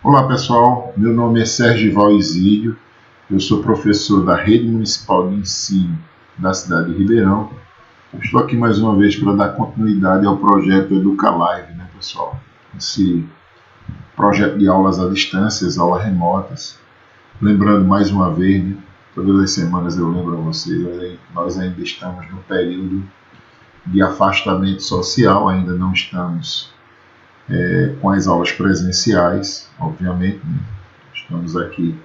Olá pessoal, meu nome é Sergival Exílio, eu sou professor da Rede Municipal de Ensino da cidade de Ribeirão. Estou aqui mais uma vez para dar continuidade ao projeto EducaLive, né pessoal? Esse projeto de aulas à distância, aulas remotas. Lembrando mais uma vez, né, todas as semanas eu lembro a vocês, nós ainda estamos no período de afastamento social, ainda não estamos com as aulas presenciais, obviamente, né? Estamos aqui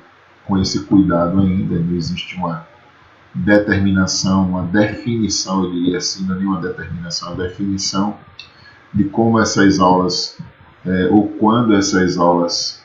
com esse cuidado ainda, não existe uma determinação, uma definição, eu diria assim, não é nenhuma determinação, uma definição de como essas aulas, ou quando essas aulas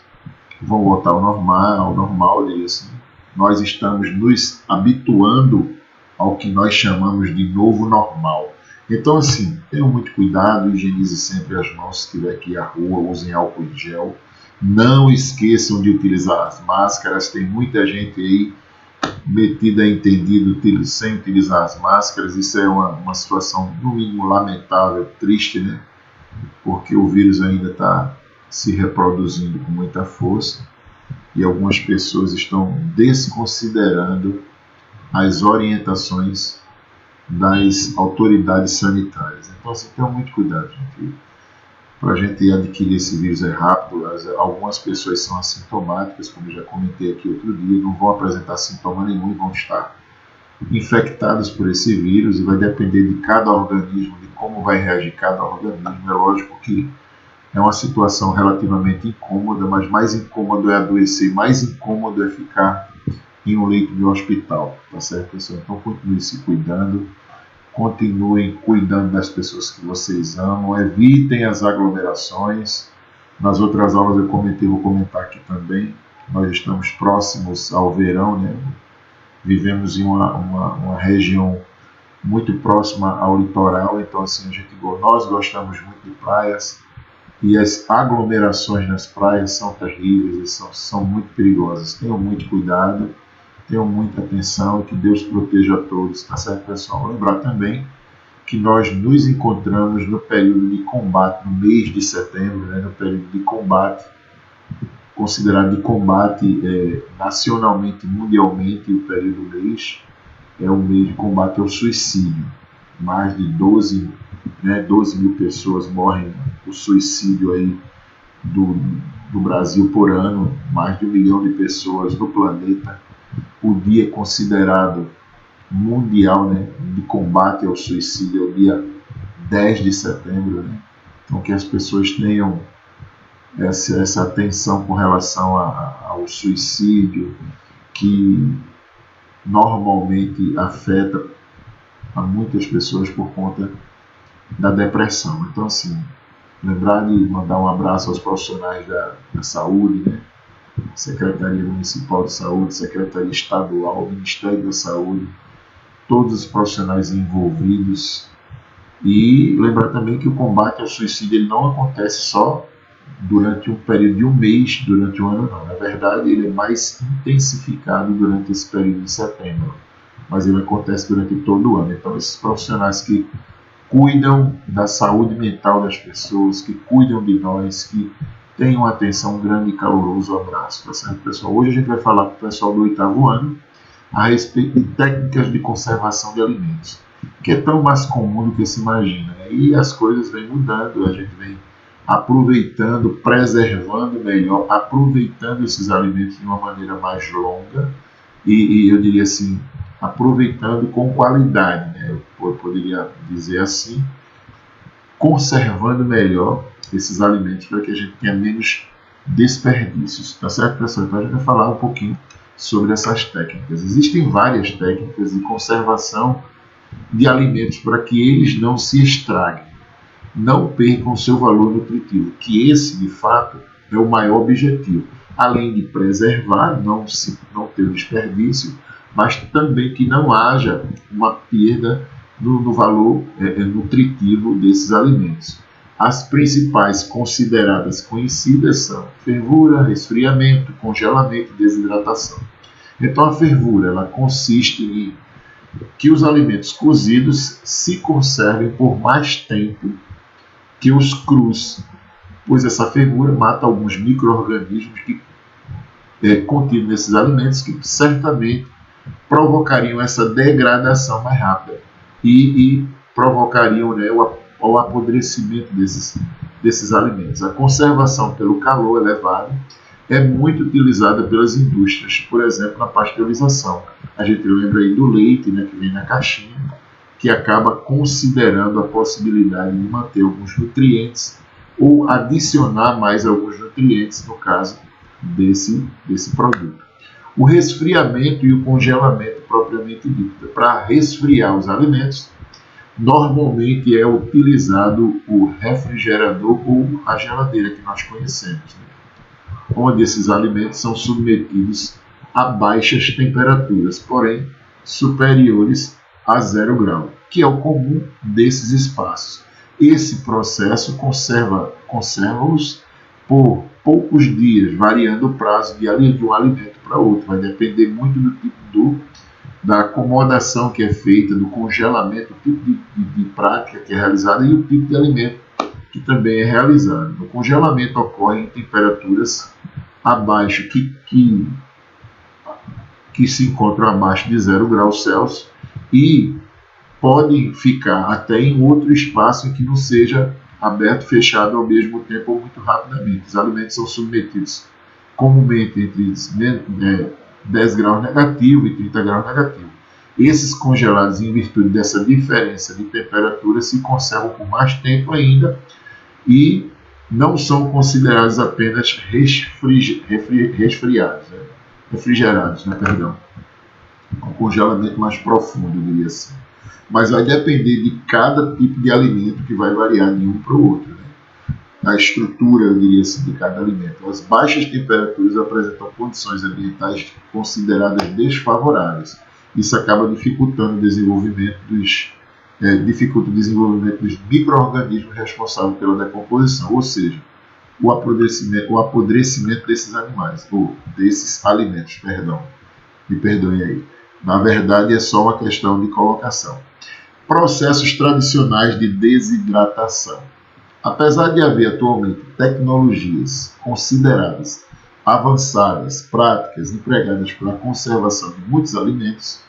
vão voltar ao normal, eu diria assim. Nós estamos nos habituando ao que nós chamamos de novo normal. Então, assim, tenham muito cuidado, higienize sempre as mãos se estiver aqui à rua, usem álcool em gel. Não esqueçam de utilizar as máscaras, tem muita gente aí metida em entendido sem utilizar as máscaras. Isso é uma situação, no mínimo, lamentável, triste, né? Porque o vírus ainda está se reproduzindo com muita força e algumas pessoas estão desconsiderando as orientações das autoridades sanitárias. Então, assim, tenham muito cuidado, gente. Para a gente adquirir esse vírus é rápido. Algumas pessoas são assintomáticas, como eu já comentei aqui outro dia, não vão apresentar sintoma nenhum e vão estar infectados por esse vírus, e vai depender de cada organismo, de como vai reagir cada organismo. É lógico que é uma situação relativamente incômoda, mas mais incômodo é adoecer, mais incômodo é ficar em um leito de hospital, tá certo, pessoal? Então continue se cuidando, continuem cuidando das pessoas que vocês amam, evitem as aglomerações. Nas outras aulas eu comentei, vou comentar aqui também, nós estamos próximos ao verão, né? Vivemos em uma região muito próxima ao litoral, então assim, nós gostamos muito de praias, e as aglomerações nas praias são terríveis, são muito perigosas. Tenham muito cuidado, tenham muita atenção, que Deus proteja a todos, tá certo, pessoal? Lembrar também que nós nos encontramos no período de combate, no mês de setembro, né, no período de combate, considerado de combate nacionalmente, mundialmente, o período do mês é o mês de combate ao suicídio. Mais de 12 mil pessoas morrem por suicídio aí do Brasil por ano, mais de 1 milhão de pessoas no planeta. O dia considerado mundial, né, de combate ao suicídio é o dia 10 de setembro. Né? Então, que as pessoas tenham essa atenção com relação ao suicídio, que normalmente afeta a muitas pessoas por conta da depressão. Então, assim, lembrar de mandar um abraço aos profissionais da saúde, né? Secretaria Municipal de Saúde, Secretaria Estadual, Ministério da Saúde, todos os profissionais envolvidos. E lembrar também que o combate ao suicídio ele não acontece só durante um período de um mês, durante um ano não. Na verdade, ele é mais intensificado durante esse período de setembro, mas ele acontece durante todo o ano. Então, esses profissionais que cuidam da saúde mental das pessoas, que cuidam de nós, que tenham uma atenção, um grande e caloroso abraço, tá certo, pessoal? Hoje a gente vai falar para o pessoal do 8º ano a respeito de técnicas de conservação de alimentos, que é tão mais comum do que se imagina, né? E as coisas vêm mudando, a gente vem aproveitando, preservando melhor, aproveitando esses alimentos de uma maneira mais longa e eu diria assim, aproveitando com qualidade, né? Eu poderia dizer assim, conservando melhor esses alimentos para que a gente tenha menos desperdícios, tá certo, pessoal? Então a gente vai falar um pouquinho sobre essas técnicas. Existem várias técnicas de conservação de alimentos para que eles não se estraguem, não percam seu valor nutritivo, que esse, de fato, é o maior objetivo. Além de preservar, não ter desperdício, mas também que não haja uma perda no valor nutritivo desses alimentos. As principais consideradas conhecidas são fervura, resfriamento, congelamento e desidratação. Então a fervura ela consiste em que os alimentos cozidos se conservem por mais tempo que os crus. pois essa fervura mata alguns micro-organismos que contidos nesses alimentos, que certamente provocariam essa degradação mais rápida e provocariam, né, o apodrecimento desses alimentos. A conservação pelo calor elevado é muito utilizada pelas indústrias, por exemplo, na pasteurização. A gente lembra aí do leite, né, que vem na caixinha, que acaba considerando a possibilidade de manter alguns nutrientes ou adicionar mais alguns nutrientes, no caso desse produto. O resfriamento e o congelamento propriamente dito. Para resfriar os alimentos, normalmente é utilizado o refrigerador ou a geladeira que nós conhecemos, né? Onde esses alimentos são submetidos a baixas temperaturas, porém superiores a 0 grau, que é o comum desses espaços. Esse processo conserva-os por poucos dias, variando o prazo de um alimento para outro. Vai depender muito do tipo da acomodação que é feita, do congelamento, o tipo de prática que é realizada e o tipo de alimento que também é realizado. O congelamento ocorre em temperaturas abaixo, que se encontram abaixo de 0 graus Celsius e podem ficar até em outro espaço em que não seja aberto, fechado ao mesmo tempo ou muito rapidamente. Os alimentos são submetidos comumente entre 10 graus negativo e 30 graus negativo. Esses congelados, em virtude dessa diferença de temperatura, se conservam por mais tempo ainda e não são considerados apenas refrigerados, um congelamento mais profundo, eu diria assim. Mas vai depender de cada tipo de alimento, que vai variar de um para o outro, né? A estrutura, eu diria assim, de cada alimento. As baixas temperaturas apresentam condições ambientais consideradas desfavoráveis. Isso acaba dificultando o desenvolvimento dos micro-organismos responsáveis pela decomposição, ou seja, o apodrecimento desses animais, ou desses alimentos, me perdoem aí. Na verdade, é só uma questão de colocação. Processos tradicionais de desidratação. Apesar de haver atualmente tecnologias consideradas avançadas, práticas empregadas para a conservação de muitos alimentos,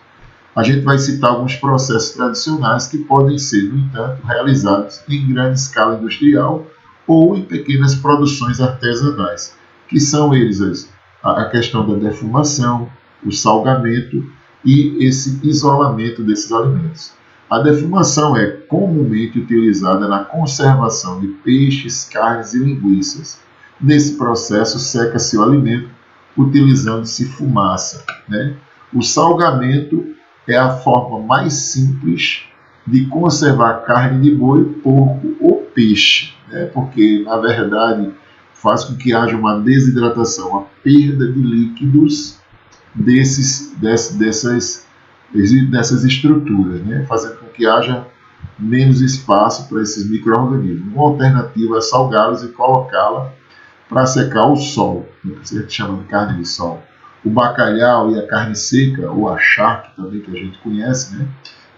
a gente vai citar alguns processos tradicionais que podem ser, no entanto, realizados em grande escala industrial ou em pequenas produções artesanais, que são eles a questão da defumação, o salgamento e esse isolamento desses alimentos. A defumação é comumente utilizada na conservação de peixes, carnes e linguiças. Nesse processo, seca-se o alimento utilizando-se fumaça, né? O salgamento é a forma mais simples de conservar carne de boi, porco ou peixe, né? Porque, na verdade, faz com que haja uma desidratação, a perda de líquidos dessas estruturas, né? Fazendo com que haja menos espaço para esses micro-organismos. Uma alternativa é salgá-los e colocá-la para secar ao sol, né? A gente chama de carne de sol. O bacalhau e a carne seca, ou a charque também, que a gente conhece, né?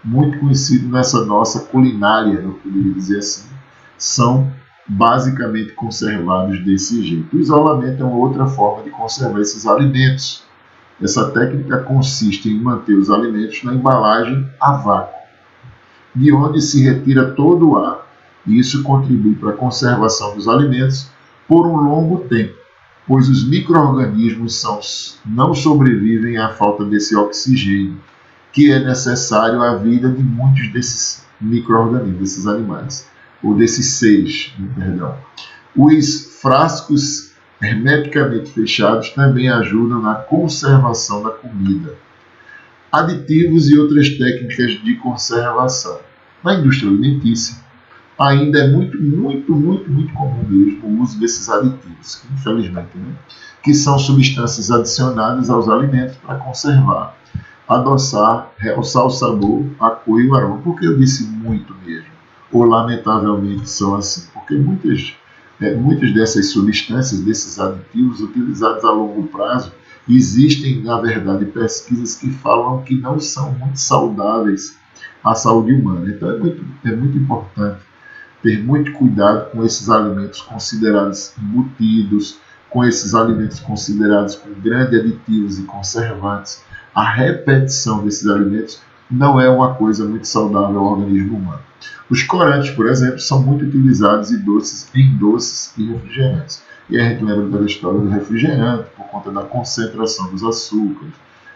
Muito conhecido nessa nossa culinária, eu poderia dizer assim, são basicamente conservados desse jeito. O isolamento é uma outra forma de conservar esses alimentos. Essa técnica consiste em manter os alimentos na embalagem a vácuo, de onde se retira todo o ar, e isso contribui para a conservação dos alimentos por um longo tempo, pois os micro-organismos não sobrevivem à falta desse oxigênio, que é necessário à vida de muitos desses micro-organismos, desses animais, ou desses seres, perdão. Os frascos hermeticamente fechados também ajudam na conservação da comida. Aditivos e outras técnicas de conservação. Na indústria alimentícia, ainda é muito comum mesmo o uso desses aditivos, infelizmente, né? Que são substâncias adicionadas aos alimentos para conservar, adoçar, realçar o sabor, a cor e o aroma. Por que eu disse muito mesmo? Ou lamentavelmente são assim? Porque muitas dessas substâncias, desses aditivos utilizados a longo prazo, existem, na verdade, pesquisas que falam que não são muito saudáveis à saúde humana. Então é muito importante ter muito cuidado com esses alimentos considerados embutidos, com esses alimentos considerados com grandes aditivos e conservantes. A repetição desses alimentos não é uma coisa muito saudável ao organismo humano. Os corantes, por exemplo, são muito utilizados em doces e refrigerantes. E a gente lembra da história do refrigerante, por conta da concentração dos açúcares.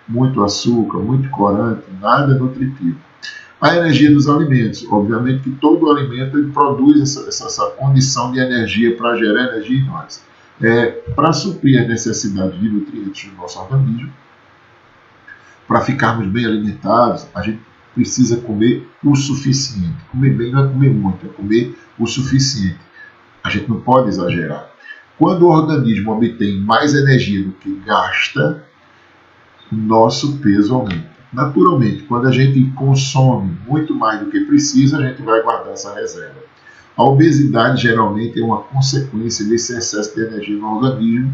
Muito açúcar, muito corante, nada nutritivo. A energia dos alimentos. Obviamente que todo alimento ele produz essa condição de energia para gerar energia em nós. Para suprir as necessidades de nutrientes do nosso organismo, para ficarmos bem alimentados, a gente precisa comer o suficiente. Comer bem não é comer muito, é comer o suficiente. A gente não pode exagerar. Quando o organismo obtém mais energia do que gasta, nosso peso aumenta. Naturalmente, quando a gente consome muito mais do que precisa, a gente vai guardar essa reserva. A obesidade geralmente é uma consequência desse excesso de energia no organismo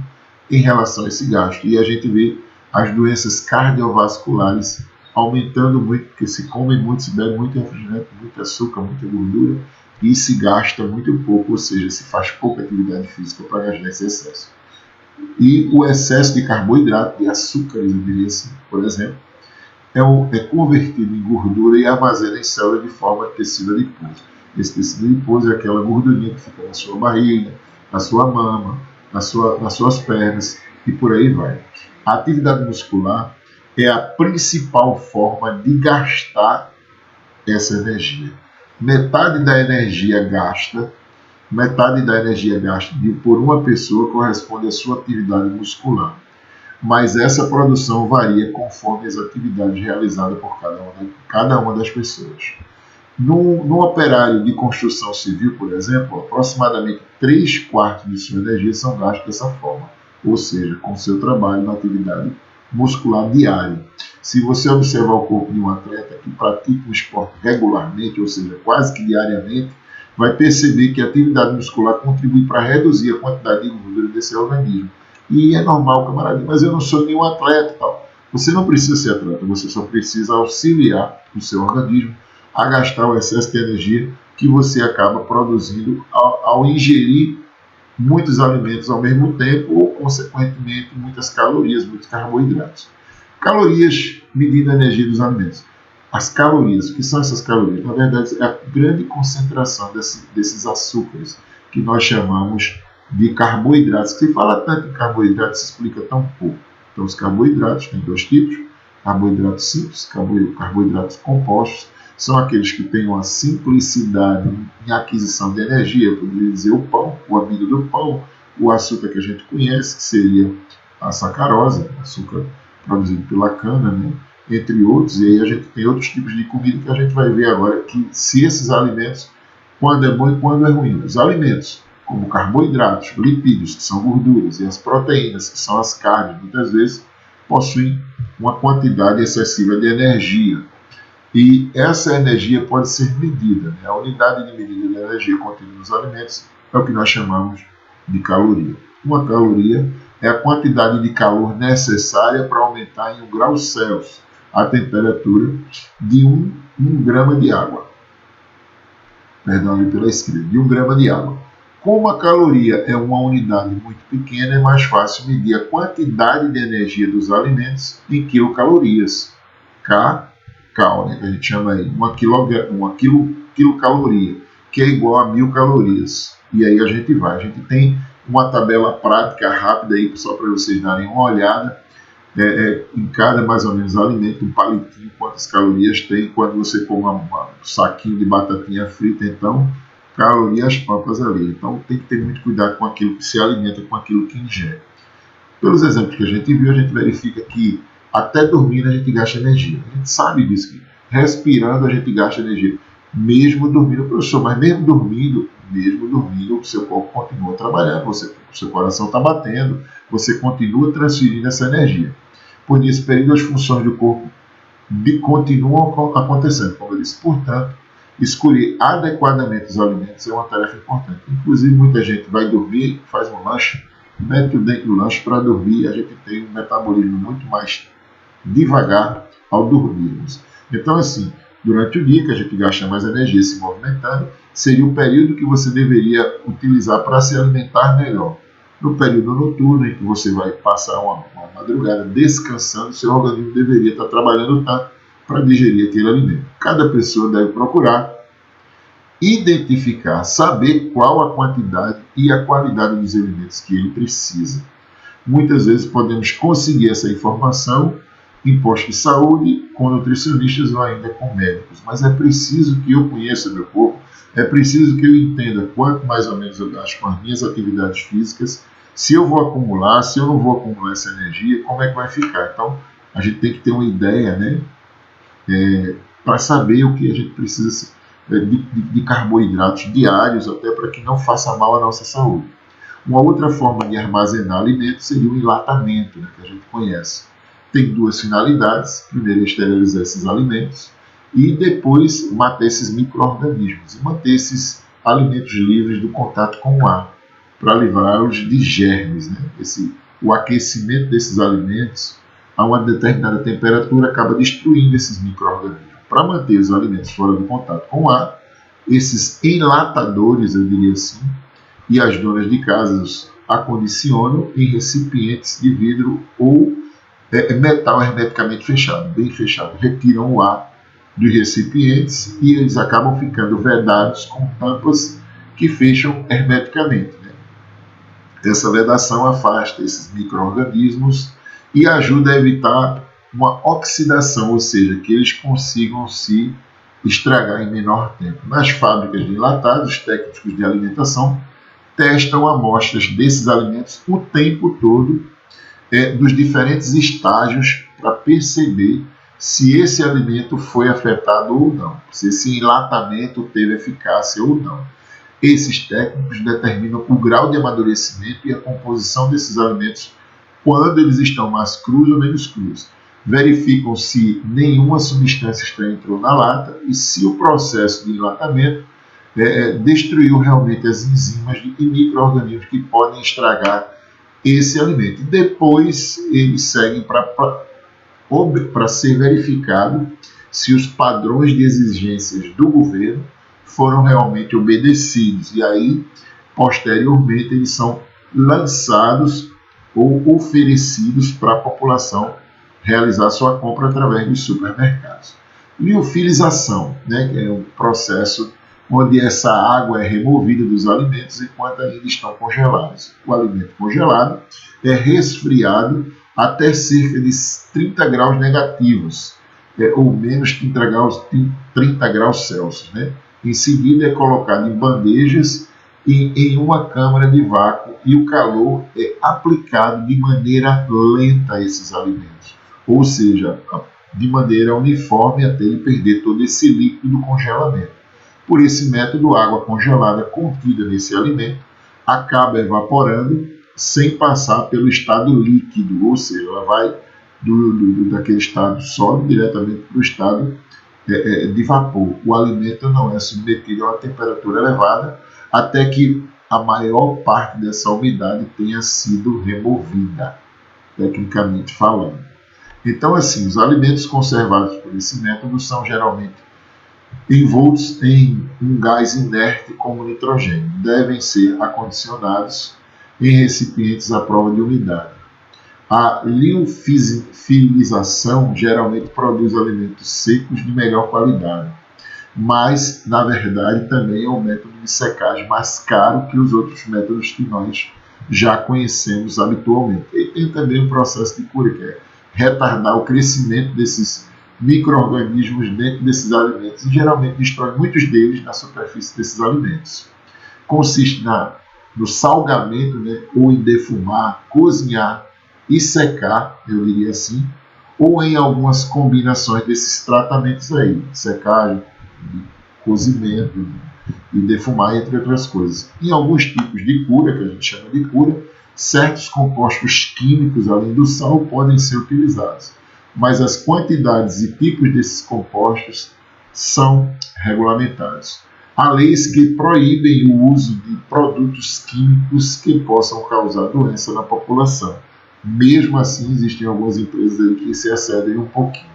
em relação a esse gasto. E a gente vê as doenças cardiovasculares aumentando muito, porque se come muito, se bebe muito refrigerante, muito açúcar, muita gordura, e se gasta muito pouco, ou seja, se faz pouca atividade física para gastar esse excesso. E o excesso de carboidrato, de açúcares, eu diria assim, por exemplo, é convertido em gordura e armazena em células de forma de tecido adiposo. Esse tecido adiposo é aquela gordurinha que fica na sua barriga, na sua mama, nas suas pernas e por aí vai. A atividade muscular é a principal forma de gastar essa energia. Metade da energia gasta por uma pessoa corresponde à sua atividade muscular. Mas essa produção varia conforme as atividades realizadas por cada uma das pessoas. No operário de construção civil, por exemplo, aproximadamente 3/4 de sua energia são gastos dessa forma, ou seja, com seu trabalho na atividade muscular diária. Se você observar o corpo de um atleta que pratica um esporte regularmente, ou seja, quase que diariamente, vai perceber que a atividade muscular contribui para reduzir a quantidade de gordura desse organismo. E é normal, camarada, mas eu não sou nenhum atleta. Tal. Você não precisa ser atleta, você só precisa auxiliar o seu organismo a gastar o excesso de energia que você acaba produzindo ao ingerir muitos alimentos ao mesmo tempo ou, consequentemente, muitas calorias, muitos carboidratos. Calorias medindo a energia dos alimentos. As calorias, o que são essas calorias? Na verdade, é a grande concentração desses açúcares que nós chamamos de carboidratos. Se fala tanto em carboidratos, se explica tão pouco. Então, os carboidratos têm dois tipos: carboidratos simples, carboidratos compostos. São aqueles que têm uma simplicidade em aquisição de energia. Eu poderia dizer o pão, o amido do pão, o açúcar que a gente conhece, que seria a sacarose, açúcar produzido pela cana, né? Entre outros. E aí a gente tem outros tipos de comida que a gente vai ver agora, que se esses alimentos, quando é bom e quando é ruim. Os alimentos, como carboidratos, lipídios, que são gorduras, e as proteínas, que são as carnes, muitas vezes possuem uma quantidade excessiva de energia. E essa energia pode ser medida. Né? A unidade de medida de energia contida nos alimentos é o que nós chamamos de caloria. Uma caloria é a quantidade de calor necessária para aumentar em 1 grau Celsius a temperatura de 1 grama de água. Perdão, ali pela esquerda, de 1 grama de água. Como a caloria é uma unidade muito pequena, é mais fácil medir a quantidade de energia dos alimentos em quilocalorias. Cal, né, que a gente chama aí, uma quilocaloria, que é igual a 1000 calorias. E aí a gente tem uma tabela prática rápida aí, só para vocês darem uma olhada, em cada mais ou menos alimento, um palitinho, quantas calorias tem. Quando você come um saquinho de batatinha frita, então, calorias próprias ali. Então tem que ter muito cuidado com aquilo que se alimenta, com aquilo que ingere. Pelos exemplos que a gente viu, a gente verifica que até dormindo a gente gasta energia. A gente sabe disso, que respirando a gente gasta energia. Mesmo dormindo, professor, mas mesmo dormindo, o seu corpo continua trabalhando, o seu coração está batendo, você continua transferindo essa energia. Por nesse período, as funções do corpo continuam acontecendo, como eu disse. Portanto, escolher adequadamente os alimentos é uma tarefa importante. Inclusive, muita gente vai dormir, faz um lanche, mete o dente no lanche para dormir, a gente tem um metabolismo muito mais devagar ao dormirmos. Então, assim, durante o dia que a gente gasta mais energia se movimentando, seria o período que você deveria utilizar para se alimentar melhor. No período noturno, em que você vai passar uma madrugada descansando, seu organismo deveria estar trabalhando tanto para digerir aquele alimento. Cada pessoa deve procurar identificar, saber qual a quantidade e a qualidade dos alimentos que ele precisa. Muitas vezes podemos conseguir essa informação em postos de saúde, com nutricionistas ou ainda com médicos, mas é preciso que eu conheça meu corpo, é preciso que eu entenda quanto mais ou menos eu gasto com as minhas atividades físicas, se eu vou acumular, se eu não vou acumular essa energia, como é que vai ficar. Então, a gente tem que ter uma ideia, né, para saber o que a gente precisa de carboidratos diários, até para que não faça mal à nossa saúde. Uma outra forma de armazenar alimentos seria o enlatamento, né, que a gente conhece. Tem duas finalidades. Primeiro, esterilizar esses alimentos e depois matar esses micro-organismos e manter esses alimentos livres do contato com o ar, para livrá-los de germes. Né? O aquecimento desses alimentos a uma determinada temperatura acaba destruindo esses micro-organismos. Para manter os alimentos fora do contato com o ar, esses enlatadores, eu diria assim, e as donas de casa os acondicionam em recipientes de vidro ou metal hermeticamente fechado, bem fechado. Retiram o ar dos recipientes e eles acabam ficando vedados com tampas que fecham hermeticamente. Né? Essa vedação afasta esses micro-organismos e ajuda a evitar uma oxidação, ou seja, que eles consigam se estragar em menor tempo. Nas fábricas de enlatados, os técnicos de alimentação testam amostras desses alimentos o tempo todo, dos diferentes estágios, para perceber se esse alimento foi afetado ou não, se esse enlatamento teve eficácia ou não. Esses técnicos determinam o grau de amadurecimento e a composição desses alimentos quando eles estão mais crus ou menos crus. Verificam se nenhuma substância estranha entrou na lata e se o processo de enlatamento destruiu realmente as enzimas e micro-organismos que podem estragar esse alimento. E depois eles seguem para ser verificado se os padrões de exigências do governo foram realmente obedecidos. E aí, posteriormente, eles são lançados ou oferecidos para a população realizar sua compra através dos supermercados. Liofilização, né, que é um processo onde essa água é removida dos alimentos enquanto ainda estão congelados. O alimento congelado é resfriado até cerca de 30 graus negativos, ou menos 30 graus Celsius. Né? Em seguida é colocado em bandejas e em uma câmara de vácuo e o calor é aplicado de maneira lenta a esses alimentos, ou seja, de maneira uniforme até ele perder todo esse líquido do congelamento. Por esse método, a água congelada contida nesse alimento acaba evaporando sem passar pelo estado líquido, ou seja, ela vai daquele estado sólido diretamente para o estado de vapor. O alimento não é submetido a uma temperatura elevada até que a maior parte dessa umidade tenha sido removida, tecnicamente falando. Então, assim, os alimentos conservados por esse método são geralmente envoltos em um gás inerte como nitrogênio. Devem ser acondicionados em recipientes à prova de umidade. A liofilização geralmente produz alimentos secos de melhor qualidade, mas, na verdade, também é um método de secagem mais caro que os outros métodos que nós já conhecemos habitualmente. E tem também o processo de cura, que é retardar o crescimento desses micro-organismos dentro desses alimentos e geralmente destrói muitos deles na superfície desses alimentos. Consiste no salgamento, né, ou em defumar, cozinhar e secar, eu diria assim, ou em algumas combinações desses tratamentos aí, secagem, cozimento e defumar, entre outras coisas. Em alguns tipos de cura, que a gente chama de cura, certos compostos químicos, além do sal, podem ser utilizados, mas as quantidades e tipos desses compostos são regulamentados. Há leis que proíbem o uso de produtos químicos que possam causar doença na população. Mesmo assim, existem algumas empresas aí que se excedem um pouquinho.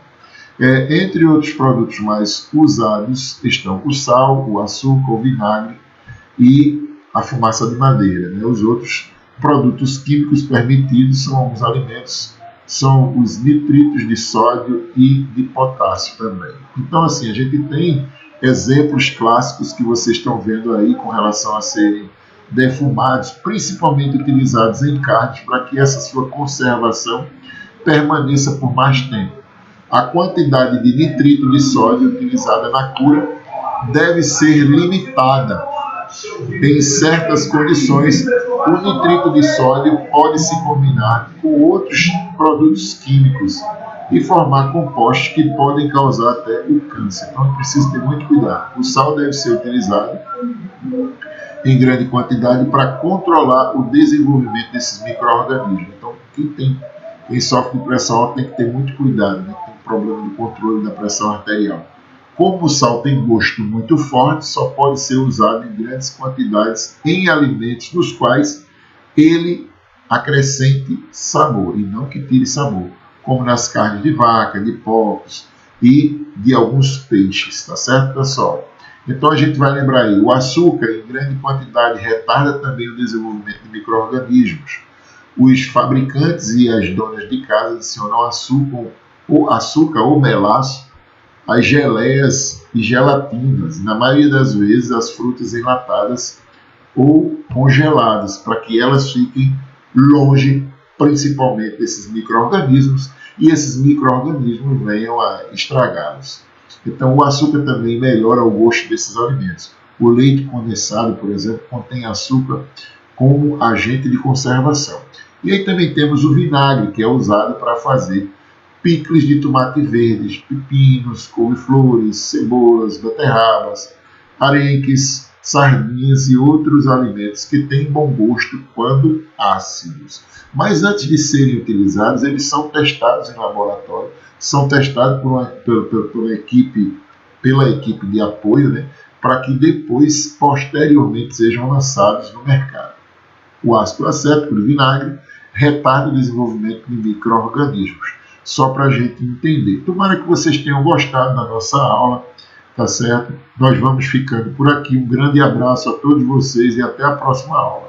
Entre outros produtos mais usados estão o sal, o açúcar, o vinagre e a fumaça de madeira, né? Os outros produtos químicos permitidos são alguns alimentos, são os nitritos de sódio e de potássio também. Então, assim, a gente tem exemplos clássicos que vocês estão vendo aí com relação a serem defumados, principalmente utilizados em carnes, para que essa sua conservação permaneça por mais tempo. A quantidade de nitrito de sódio utilizada na cura deve ser limitada. Em certas condições, o nitrito de sódio pode se combinar com outros produtos químicos e formar compostos que podem causar até o câncer. Então, é preciso ter muito cuidado. O sal deve ser utilizado em grande quantidade para controlar o desenvolvimento desses micro-organismos. Então, quem sofre de pressão alta tem que ter muito cuidado, né? Tem problema de controle da pressão arterial. Como o sal tem gosto muito forte, só pode ser usado em grandes quantidades em alimentos nos quais ele acrescente sabor e não que tire sabor, como nas carnes de vaca, de porcos e de alguns peixes, tá certo, pessoal? Então a gente vai lembrar aí, o açúcar em grande quantidade retarda também o desenvolvimento de micro-organismos. Os fabricantes e as donas de casa adicionam açúcar ou melaço às geleias e gelatinas, na maioria das vezes as frutas enlatadas ou congeladas, para que elas fiquem longe, principalmente desses micro-organismos, e esses micro-organismos venham a estragá-los. Então, o açúcar também melhora o gosto desses alimentos. O leite condensado, por exemplo, contém açúcar como agente de conservação. E aí também temos o vinagre, que é usado para fazer picles de tomate verdes, pepinos, couve-flores, cebolas, beterrabas, arenques, sardinhas e outros alimentos que têm bom gosto quando ácidos. Mas antes de serem utilizados, eles são testados em laboratório, são testados pela equipe de apoio, né, para que depois, posteriormente, sejam lançados no mercado. O ácido acético do vinagre retarda o desenvolvimento de micro-organismos. Só para a gente entender. Tomara que vocês tenham gostado da nossa aula, tá certo? Nós vamos ficando por aqui. Um grande abraço a todos vocês e até a próxima aula.